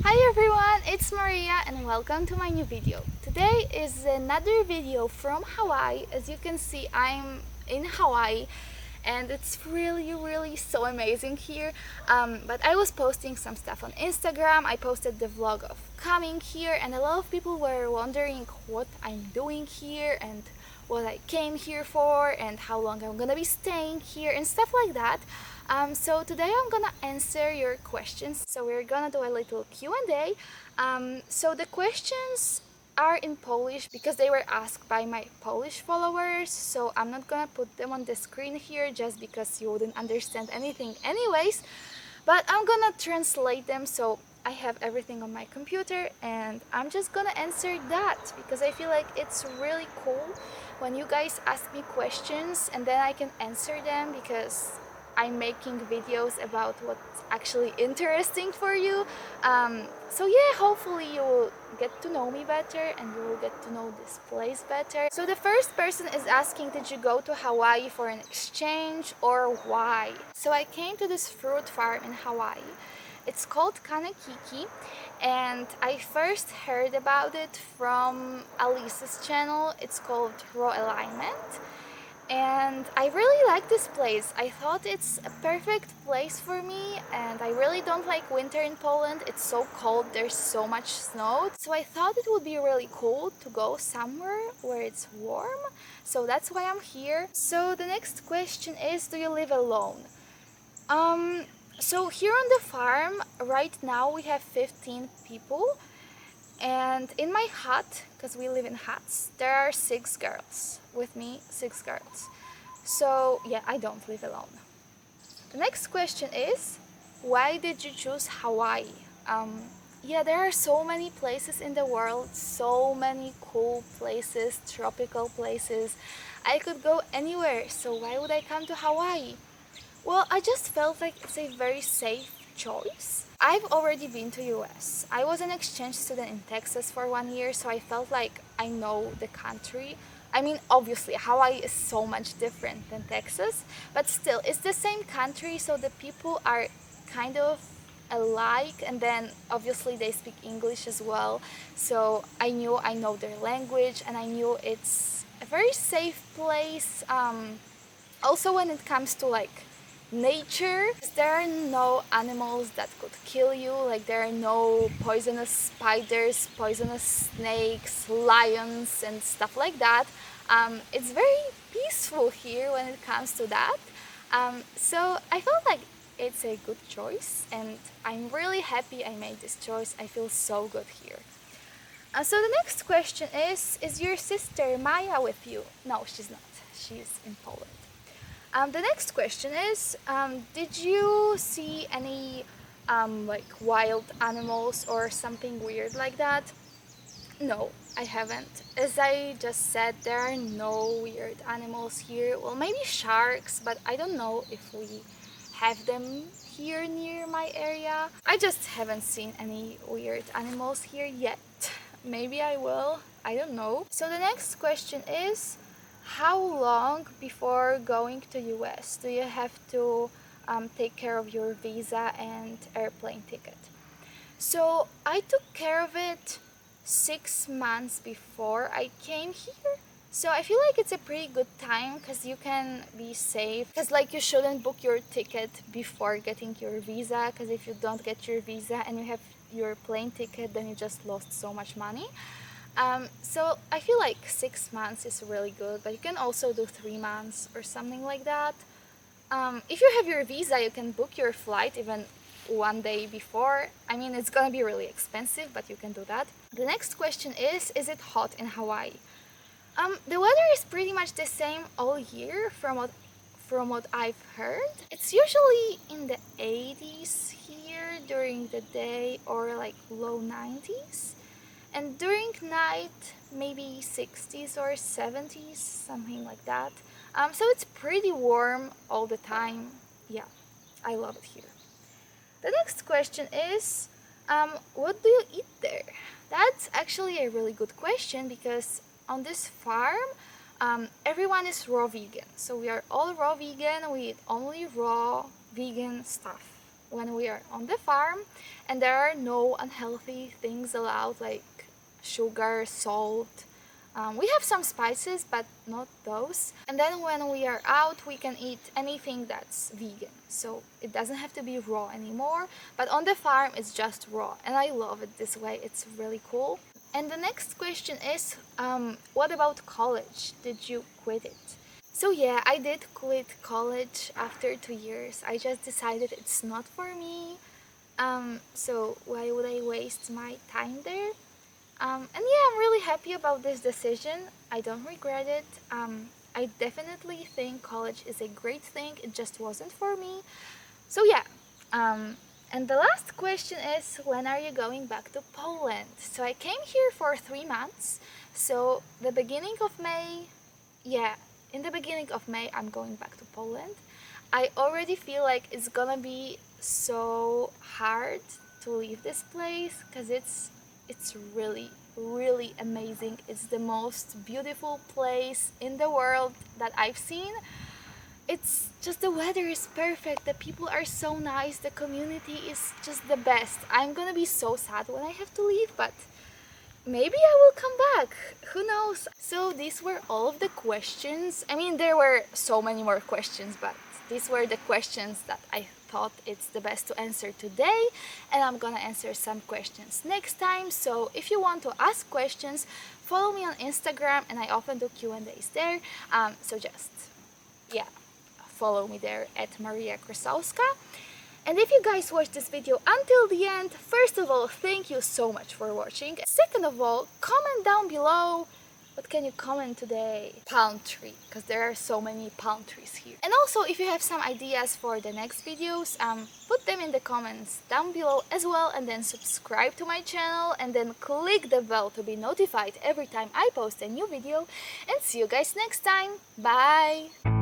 Hi everyone, it's Maria and welcome to my new video. Today is another video from Hawaii. As you can see, I'm in Hawaii and it's really so amazing here. But I was posting some stuff on Instagram. I posted the vlog of coming here and a lot of people were wondering what I'm doing here and what I came here for and how long I'm gonna be staying here and stuff like that. So today I'm gonna answer your questions. So we're gonna do a little Q&A. So the questions are in Polish because they were asked by my Polish followers. So I'm not gonna put them on the screen here just because you wouldn't understand anything anyways. But I'm gonna translate them so I have everything on my computer and I'm just gonna answer that because I feel like it's really cool when you guys ask me questions and then I can answer them because I'm making videos about what's actually interesting for you. So yeah, hopefully you will get to know me better and you will get to know this place better. So the first person is asking, did you go to Hawaii for an exchange or why? So I came to this fruit farm in Hawaii. It's called Kanekiki and I first heard about it from Alice's channel. It's called Raw Alignment. And I really like this place. I thought it's a perfect place for me and I really don't like winter in Poland. It's so cold, there's so much snow. So I thought it would be really cool to go somewhere where it's warm. So that's why I'm here. So the next question is, do you live alone? So here on the farm, right now we have 15 people. And in my hut, because we live in huts, there are 6 girls with me, 6 girls. So yeah, I don't live alone. The next question is, why did you choose Hawaii? Yeah, there are so many places in the world, so many cool places, tropical places. I could go anywhere, so why would I come to Hawaii? Well, I just felt like it's a very safe choice. I've already been to US. I was an exchange student in Texas for 1 year, so I felt like I know the country. I mean, obviously, Hawaii is so much different than Texas, but still, it's the same country, so the people are kind of alike, and then obviously they speak English as well. So I know their language, and I knew it's a very safe place. Also, when it comes to like nature, there are no animals that could kill you, like there are no poisonous spiders, poisonous snakes, lions and stuff like that. It's very peaceful here when it comes to that. So I felt like it's a good choice and I'm really happy I made this choice. I feel so good here. So the next question is your sister Maya with you? No, she's not. She's in Poland. The next question is, did you see any like wild animals or something weird like that? No, I haven't. As I just said, there are no weird animals here. Well, maybe sharks, but I don't know if we have them here near my area. I just haven't seen any weird animals here yet. Maybe I will, I don't know. So the next question is, how long before going to US do you have to take care of your visa and airplane ticket? So I took care of it 6 months before I came here. So I feel like it's a pretty good time because you can be safe. Because like you shouldn't book your ticket before getting your visa, because if you don't get your visa and you have your plane ticket, then you just lost so much money. So I feel like 6 months is really good, but you can also do 3 months or something like that. If you have your visa, you can book your flight even 1 day before. I mean, it's gonna be really expensive, but you can do that. The next question is it hot in Hawaii? The weather is pretty much the same all year from what I've heard. It's usually in the 80s here during the day or like low 90s. And during night, maybe 60s or 70s, something like that. So it's pretty warm all the time. Yeah, I love it here. The next question is, what do you eat there? That's actually a really good question because on this farm, everyone is raw vegan. So we are all raw vegan, we eat only raw vegan stuff. when we are on the farm, and there are no unhealthy things allowed like sugar, salt. We have some spices, but not those. And then when we are out, we can eat anything that's vegan. So it doesn't have to be raw anymore, but on the farm it's just raw. And I love it this way, it's really cool. And the next question is, what about college? Did you quit it? So yeah, I did quit college after 2 years. I just decided it's not for me. So why would I waste my time there? And yeah, I'm really happy about this decision. I don't regret it. I definitely think college is a great thing. It just wasn't for me. So yeah. And the last question is, when are you going back to Poland? So I came here for 3 months. So the beginning of May, yeah, in the beginning of May, I'm going back to Poland. I already feel like it's gonna be so hard to leave this place because it's really amazing. It's the most beautiful place in the world that I've seen. It's just, the weather is perfect, the people are so nice, the community is just the best. I'm gonna be so sad when I have to leave, but maybe I will come back, who knows. So these were all of the questions. I mean, there were so many more questions, but these were the questions that I thought it's the best to answer today, and I'm gonna answer some questions next time. So if you want to ask questions, follow me on Instagram, and I often do Q&As there. So just, yeah, follow me there at Maria Krasowska. And if you guys watched this video until the end, first of all, thank you so much for watching. Second of all, comment down below. What can you comment today? Palm tree, because there are so many palm trees here. And also, if you have some ideas for the next videos, put them in the comments down below as well, and then subscribe to my channel, and then click the bell to be notified every time I post a new video. And see you guys next time. Bye!